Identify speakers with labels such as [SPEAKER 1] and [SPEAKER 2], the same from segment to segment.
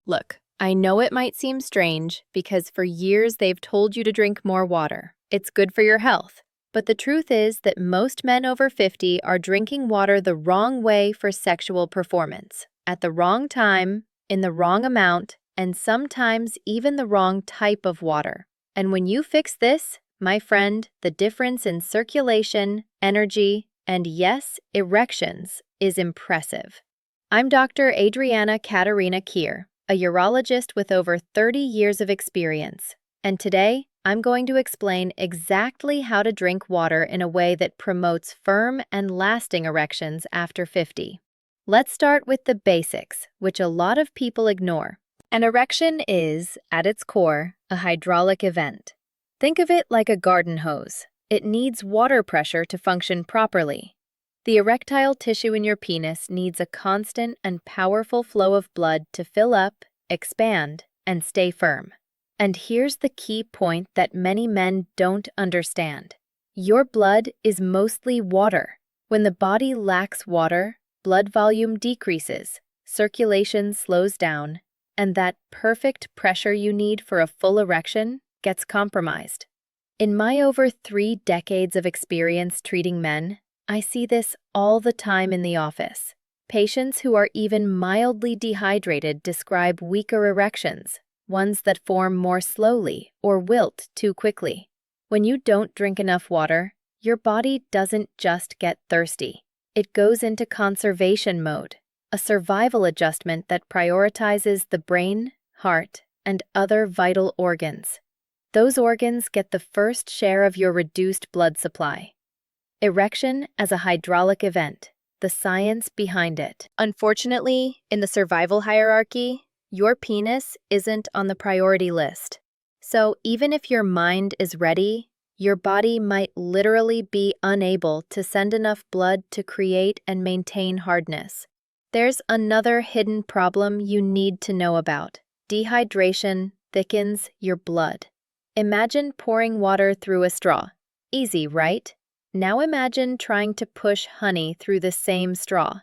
[SPEAKER 1] Look, I know it might seem strange because for years they've told you to drink more water. It's good for your health. But the truth is that most men over 50 are drinking water the wrong way for sexual performance, at the wrong time, in the wrong amount, and sometimes even the wrong type of water. And when you fix this, my friend, the difference in circulation, energy, and yes, erections is impressive. I'm Dr. Adriana Katarina Kier, a urologist with over 30 years of experience, and today I'm going to explain exactly how to drink water in a way that promotes firm and lasting erections after 50. Let's start with the basics, which a lot of people ignore. An erection is, at its core, a hydraulic event. Think of it like a garden hose. It needs water pressure to function properly. The erectile tissue in your penis needs a constant and powerful flow of blood to fill up, expand, and stay firm. And here's the key point that many men don't understand. Your blood is mostly water. When the body lacks water, blood volume decreases, circulation slows down, and that perfect pressure you need for a full erection gets compromised. In my over 3 decades of experience treating men, I see this all the time in the office. Patients who are even mildly dehydrated describe weaker erections, ones that form more slowly or wilt too quickly. When you don't drink enough water, your body doesn't just get thirsty. It goes into conservation mode, a survival adjustment that prioritizes the brain, heart, and other vital organs. Those organs get the first share of your reduced blood supply. Erection as a hydraulic event, the science behind it. Unfortunately, in the survival hierarchy, your penis isn't on the priority list. So even if your mind is ready, your body might literally be unable to send enough blood to create and maintain hardness. There's another hidden problem you need to know about. Dehydration thickens your blood. Imagine pouring water through a straw. Easy, right? Now imagine trying to push honey through the same straw.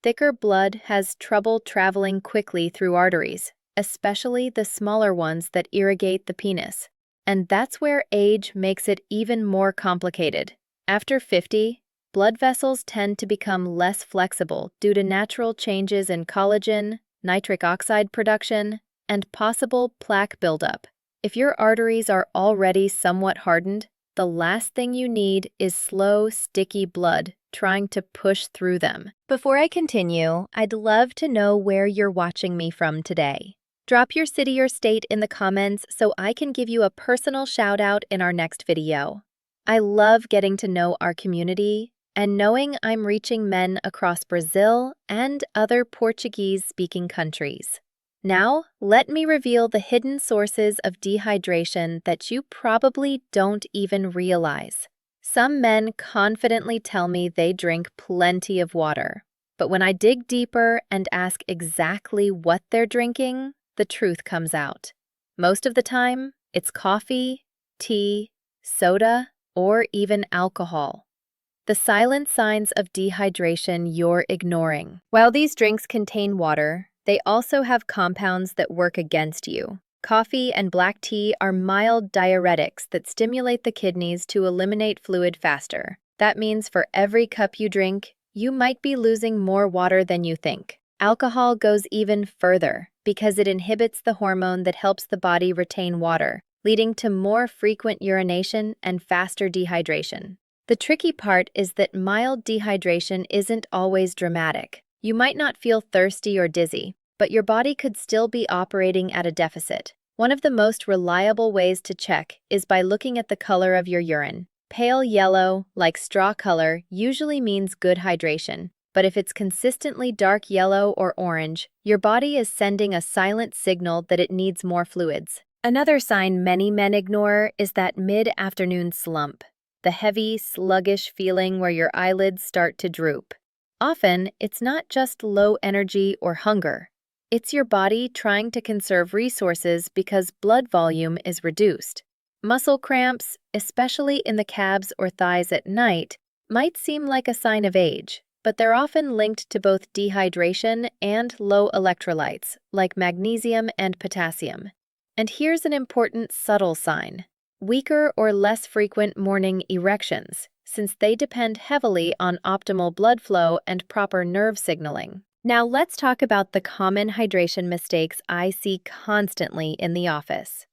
[SPEAKER 1] Thicker blood has trouble traveling quickly through arteries, especially the smaller ones that irrigate the penis. And that's where age makes it even more complicated. After 50, blood vessels tend to become less flexible due to natural changes in collagen, nitric oxide production, and possible plaque buildup. If your arteries are already somewhat hardened, the last thing you need is slow, sticky blood trying to push through them. Before I continue, I'd love to know where you're watching me from today. Drop your city or state in the comments so I can give you a personal shout out in our next video. I love getting to know our community and knowing I'm reaching men across Brazil and other Portuguese-speaking countries. Now, let me reveal the hidden sources of dehydration that you probably don't even realize. Some men confidently tell me they drink plenty of water, but when I dig deeper and ask exactly what they're drinking, the truth comes out. Most of the time, it's coffee, tea, soda, or even alcohol. The silent signs of dehydration you're ignoring. While these drinks contain water, they also have compounds that work against you. Coffee and black tea are mild diuretics that stimulate the kidneys to eliminate fluid faster. That means for every cup you drink, you might be losing more water than you think. Alcohol goes even further because it inhibits the hormone that helps the body retain water, leading to more frequent urination and faster dehydration. The tricky part is that mild dehydration isn't always dramatic. You might not feel thirsty or dizzy, but your body could still be operating at a deficit. One of the most reliable ways to check is by looking at the color of your urine. Pale yellow, like straw color, usually means good hydration, but if it's consistently dark yellow or orange, your body is sending a silent signal that it needs more fluids. Another sign many men ignore is that mid-afternoon slump, the heavy, sluggish feeling where your eyelids start to droop. Often, it's not just low energy or hunger. It's your body trying to conserve resources because blood volume is reduced. Muscle cramps, especially in the calves or thighs at night, might seem like a sign of age, but they're often linked to both dehydration and low electrolytes, like magnesium and potassium. And here's an important subtle sign: weaker or less frequent morning erections, since they depend heavily on optimal blood flow and proper nerve signaling. Now let's talk about the common hydration mistakes I see constantly in the office.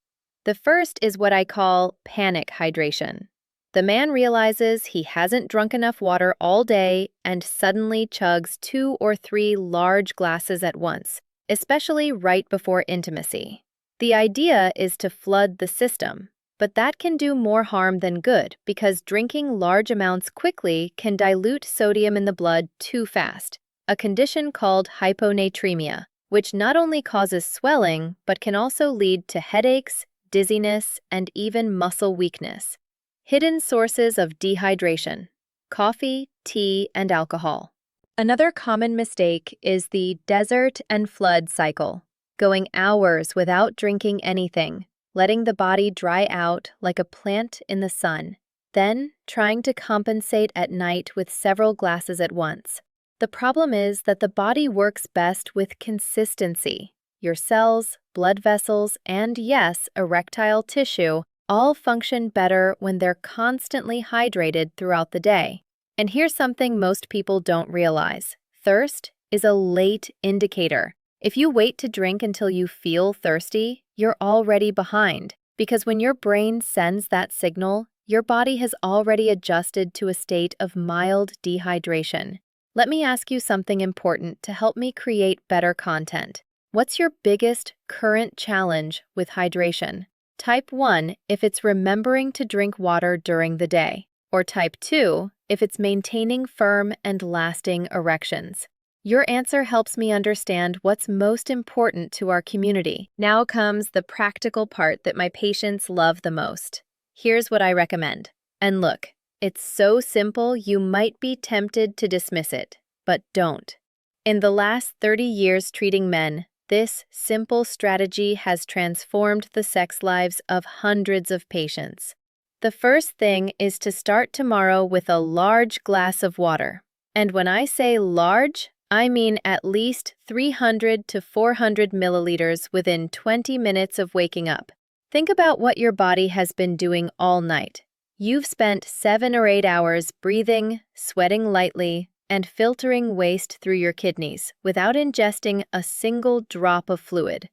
[SPEAKER 1] The first is what I call panic hydration. The man realizes he hasn't drunk enough water all day and suddenly chugs 2 or 3 large glasses at once, especially right before intimacy. The idea is to flood the system, but that can do more harm than good because drinking large amounts quickly can dilute sodium in the blood too fast, a condition called hyponatremia, which not only causes swelling but can also lead to headaches, dizziness, and even muscle weakness. Hidden sources of dehydration: coffee, tea, and alcohol. Another common mistake is the desert and flood cycle, going hours without drinking anything, letting the body dry out like a plant in the sun, then trying to compensate at night with several glasses at once. The problem is that the body works best with consistency. Your cells, blood vessels, and yes, erectile tissue all function better when they're constantly hydrated throughout the day. And here's something most people don't realize: thirst is a late indicator. If you wait to drink until you feel thirsty, you're already behind, because when your brain sends that signal, your body has already adjusted to a state of mild dehydration. Let me ask you something important to help me create better content. What's your biggest current challenge with hydration? Type 1 if it's remembering to drink water during the day, or type 2 if it's maintaining firm and lasting erections. Your answer helps me understand what's most important to our community. Now comes the practical part that my patients love the most. Here's what I recommend. And look, it's so simple you might be tempted to dismiss it, but don't. In the last 30 years treating men, this simple strategy has transformed the sex lives of hundreds of patients. The first thing is to start tomorrow with a large glass of water. And when I say large, I mean at least 300 to 400 milliliters within 20 minutes of waking up. Think about what your body has been doing all night. You've spent 7 or 8 hours breathing, sweating lightly, and filtering waste through your kidneys without ingesting a single drop of fluid.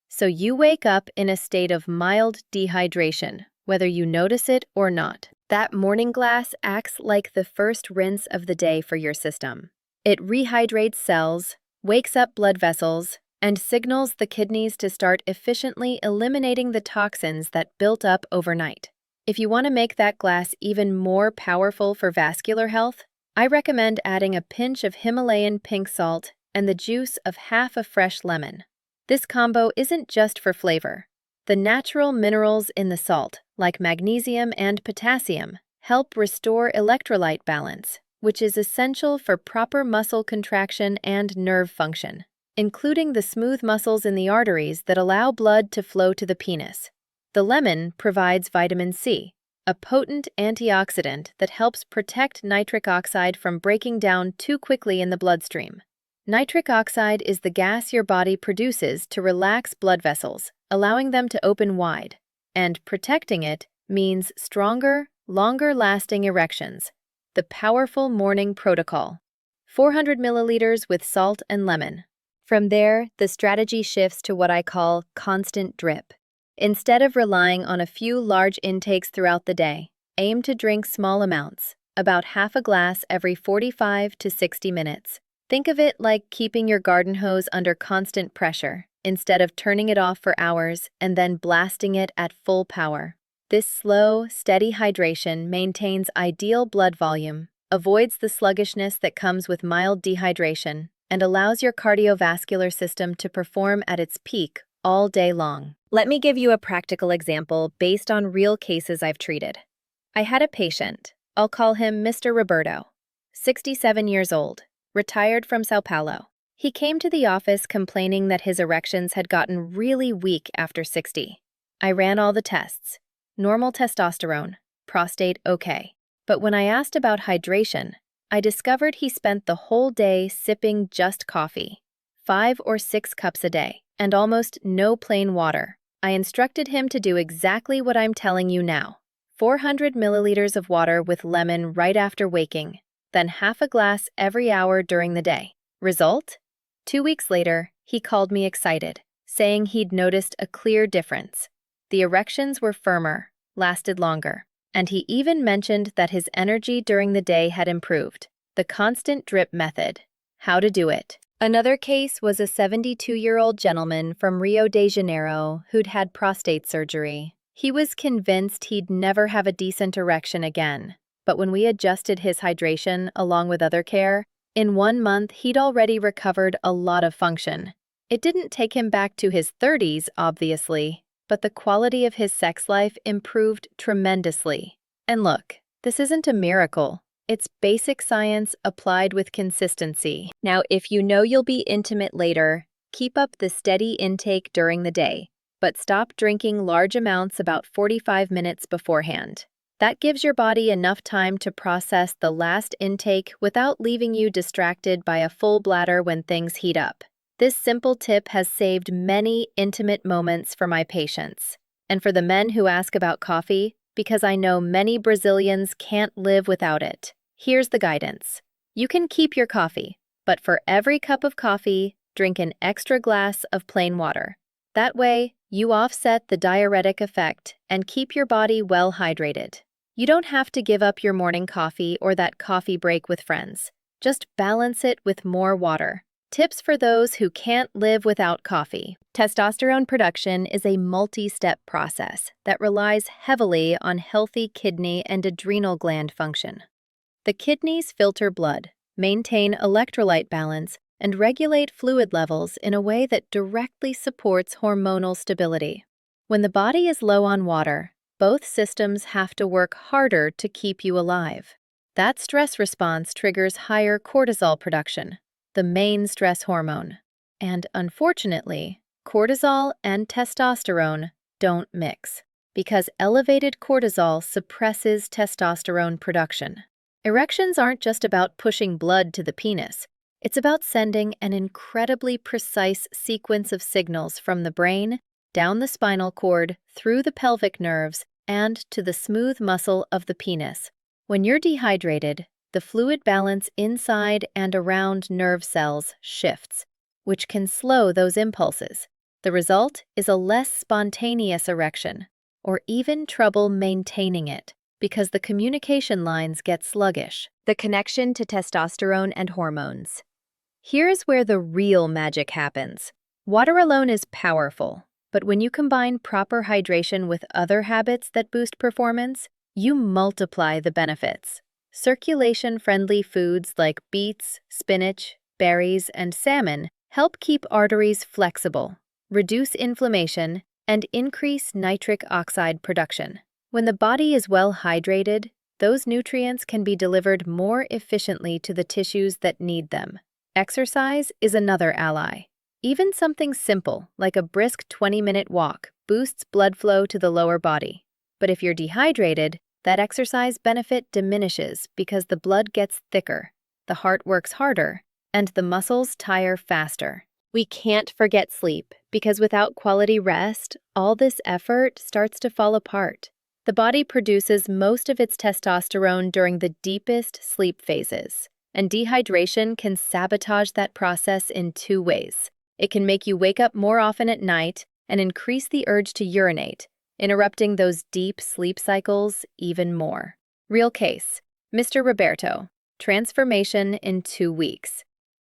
[SPEAKER 1] So you wake up in a state of mild dehydration, whether you notice it or not. That morning glass acts like the first rinse of the day for your system. It rehydrates cells, wakes up blood vessels, and signals the kidneys to start efficiently eliminating the toxins that built up overnight. If you want to make that glass even more powerful for vascular health, I recommend adding a pinch of Himalayan pink salt and the juice of half a fresh lemon. This combo isn't just for flavor. The natural minerals in the salt, like magnesium and potassium, help restore electrolyte balance, which is essential for proper muscle contraction and nerve function, including the smooth muscles in the arteries that allow blood to flow to the penis. The lemon provides vitamin C, a potent antioxidant that helps protect nitric oxide from breaking down too quickly in the bloodstream. Nitric oxide is the gas your body produces to relax blood vessels, allowing them to open wide. And protecting it means stronger, longer-lasting erections. The powerful morning protocol: 400 milliliters with salt and lemon. From there, the strategy shifts to what I call constant drip. Instead of relying on a few large intakes throughout the day, aim to drink small amounts, about half a glass every 45 to 60 minutes. Think of it like keeping your garden hose under constant pressure, instead of turning it off for hours and then blasting it at full power. This slow, steady hydration maintains ideal blood volume, avoids the sluggishness that comes with mild dehydration, and allows your cardiovascular system to perform at its peak all day long. Let me give you a practical example based on real cases I've treated. I had a patient, I'll call him Mr. Roberto, 67 years old, retired from Sao Paulo. He came to the office complaining that his erections had gotten really weak after 60. I ran all the tests. Normal testosterone, prostate okay. But when I asked about hydration, I discovered he spent the whole day sipping just coffee, 5 or 6 cups a day, and almost no plain water. I instructed him to do exactly what I'm telling you now. 400 milliliters of water with lemon right after waking, then half a glass every hour during the day. Result? 2 weeks later, he called me excited, saying he'd noticed a clear difference. The erections were firmer, lasted longer, and he even mentioned that his energy during the day had improved. The constant drip method. How to do it. Another case was a 72-year-old gentleman from Rio de Janeiro who'd had prostate surgery. He was convinced he'd never have a decent erection again, but when we adjusted his hydration along with other care, in 1 month he'd already recovered a lot of function. It didn't take him back to his 30s, obviously, but the quality of his sex life improved tremendously. And look, this isn't a miracle. It's basic science applied with consistency. Now, if you know you'll be intimate later, keep up the steady intake during the day, but stop drinking large amounts about 45 minutes beforehand. That gives your body enough time to process the last intake without leaving you distracted by a full bladder when things heat up. This simple tip has saved many intimate moments for my patients. And for the men who ask about coffee, because I know many Brazilians can't live without it. Here's the guidance. You can keep your coffee, but for every cup of coffee, drink an extra glass of plain water. That way, you offset the diuretic effect and keep your body well hydrated. You don't have to give up your morning coffee or that coffee break with friends. Just balance it with more water. Tips for those who can't live without coffee. Testosterone production is a multi-step process that relies heavily on healthy kidney and adrenal gland function. The kidneys filter blood, maintain electrolyte balance, and regulate fluid levels in a way that directly supports hormonal stability. When the body is low on water, both systems have to work harder to keep you alive. That stress response triggers higher cortisol production, the main stress hormone. And unfortunately, cortisol and testosterone don't mix, because elevated cortisol suppresses testosterone production. Erections aren't just about pushing blood to the penis. It's about sending an incredibly precise sequence of signals from the brain, down the spinal cord, through the pelvic nerves, and to the smooth muscle of the penis. When you're dehydrated, the fluid balance inside and around nerve cells shifts, which can slow those impulses. The result is a less spontaneous erection, or even trouble maintaining it, because the communication lines get sluggish. The connection to testosterone and hormones. Here's where the real magic happens. Water alone is powerful, but when you combine proper hydration with other habits that boost performance, you multiply the benefits. Circulation-friendly foods like beets, spinach, berries, and salmon help keep arteries flexible, reduce inflammation, and increase nitric oxide production. When the body is well hydrated, those nutrients can be delivered more efficiently to the tissues that need them. Exercise is another ally. Even something simple, like a brisk 20-minute walk, boosts blood flow to the lower body. But if you're dehydrated, that exercise benefit diminishes because the blood gets thicker, the heart works harder, and the muscles tire faster. We can't forget sleep, because without quality rest, all this effort starts to fall apart. The body produces most of its testosterone during the deepest sleep phases, and dehydration can sabotage that process in 2 ways. It can make you wake up more often at night and increase the urge to urinate, interrupting those deep sleep cycles even more. Real case, Mr. Roberto, transformation in 2 weeks.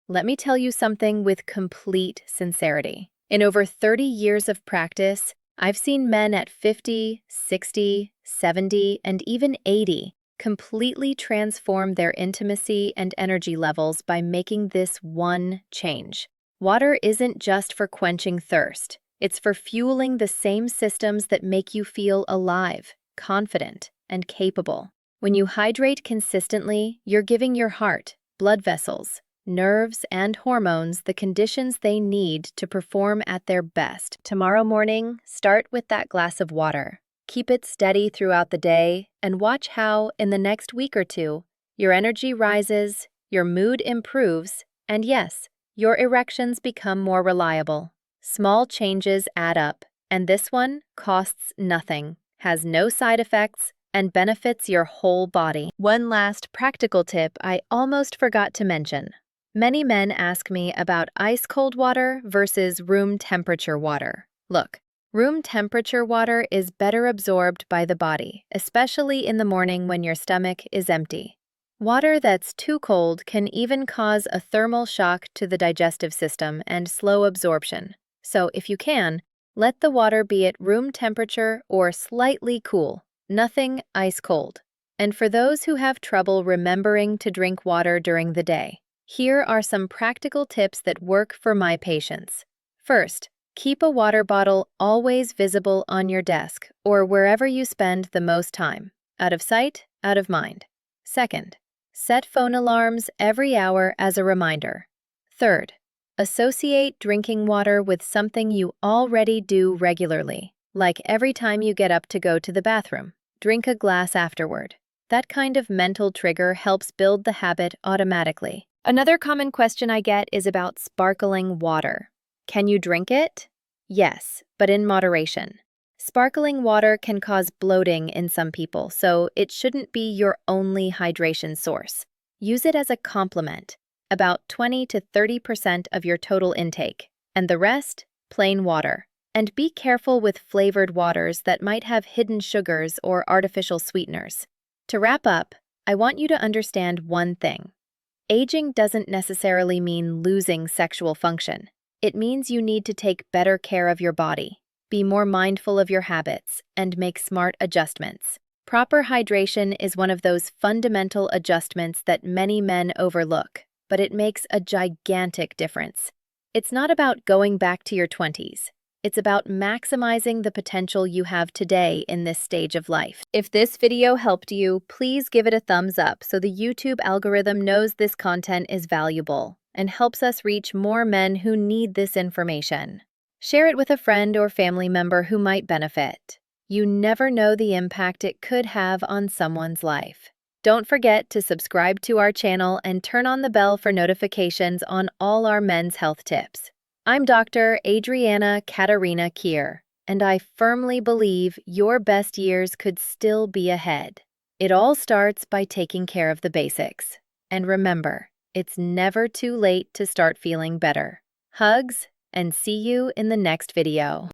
[SPEAKER 1] Let me tell you something with complete sincerity. In over 30 years of practice, I've seen men at 50, 60, 70, and even 80 completely transform their intimacy and energy levels by making this one change. Water isn't just for quenching thirst. It's for fueling the same systems that make you feel alive, confident, and capable. When you hydrate consistently, you're giving your heart, blood vessels, nerves, and hormones the conditions they need to perform at their best. Tomorrow morning, start with that glass of water. Keep it steady throughout the day, and watch how, in the next week or two, your energy rises, your mood improves, and yes, your erections become more reliable. Small changes add up, and this one costs nothing, has no side effects, and benefits your whole body. One last practical tip I almost forgot to mention. Many men ask me about ice-cold water versus room temperature water. Look, room temperature water is better absorbed by the body, especially in the morning when your stomach is empty. Water that's too cold can even cause a thermal shock to the digestive system and slow absorption. So if you can, let the water be at room temperature or slightly cool, nothing ice cold. And for those who have trouble remembering to drink water during the day, here are some practical tips that work for my patients. First, keep a water bottle always visible on your desk or wherever you spend the most time. Out of sight, out of mind. Second, set phone alarms every hour as a reminder. Third, associate drinking water with something you already do regularly, like every time you get up to go to the bathroom. Drink a glass afterward. That kind of mental trigger helps build the habit automatically. Another common question I get is about sparkling water. Can you drink it? Yes, but in moderation. Sparkling water can cause bloating in some people, so it shouldn't be your only hydration source. Use it as a complement, about 20 to 30% of your total intake, and the rest, plain water. And be careful with flavored waters that might have hidden sugars or artificial sweeteners. To wrap up, I want you to understand one thing. Aging doesn't necessarily mean losing sexual function. It means you need to take better care of your body, be more mindful of your habits, and make smart adjustments. Proper hydration is one of those fundamental adjustments that many men overlook, but it makes a gigantic difference. It's not about going back to your 20s. It's about maximizing the potential you have today in this stage of life. If this video helped you, please give it a thumbs up so the YouTube algorithm knows this content is valuable and helps us reach more men who need this information. Share it with a friend or family member who might benefit. You never know the impact it could have on someone's life. Don't forget to subscribe to our channel and turn on the bell for notifications on all our men's health tips. I'm Dr. Adriana Katarina Kier, and I firmly believe your best years could still be ahead. It all starts by taking care of the basics. And remember, it's never too late to start feeling better. Hugs, and see you in the next video.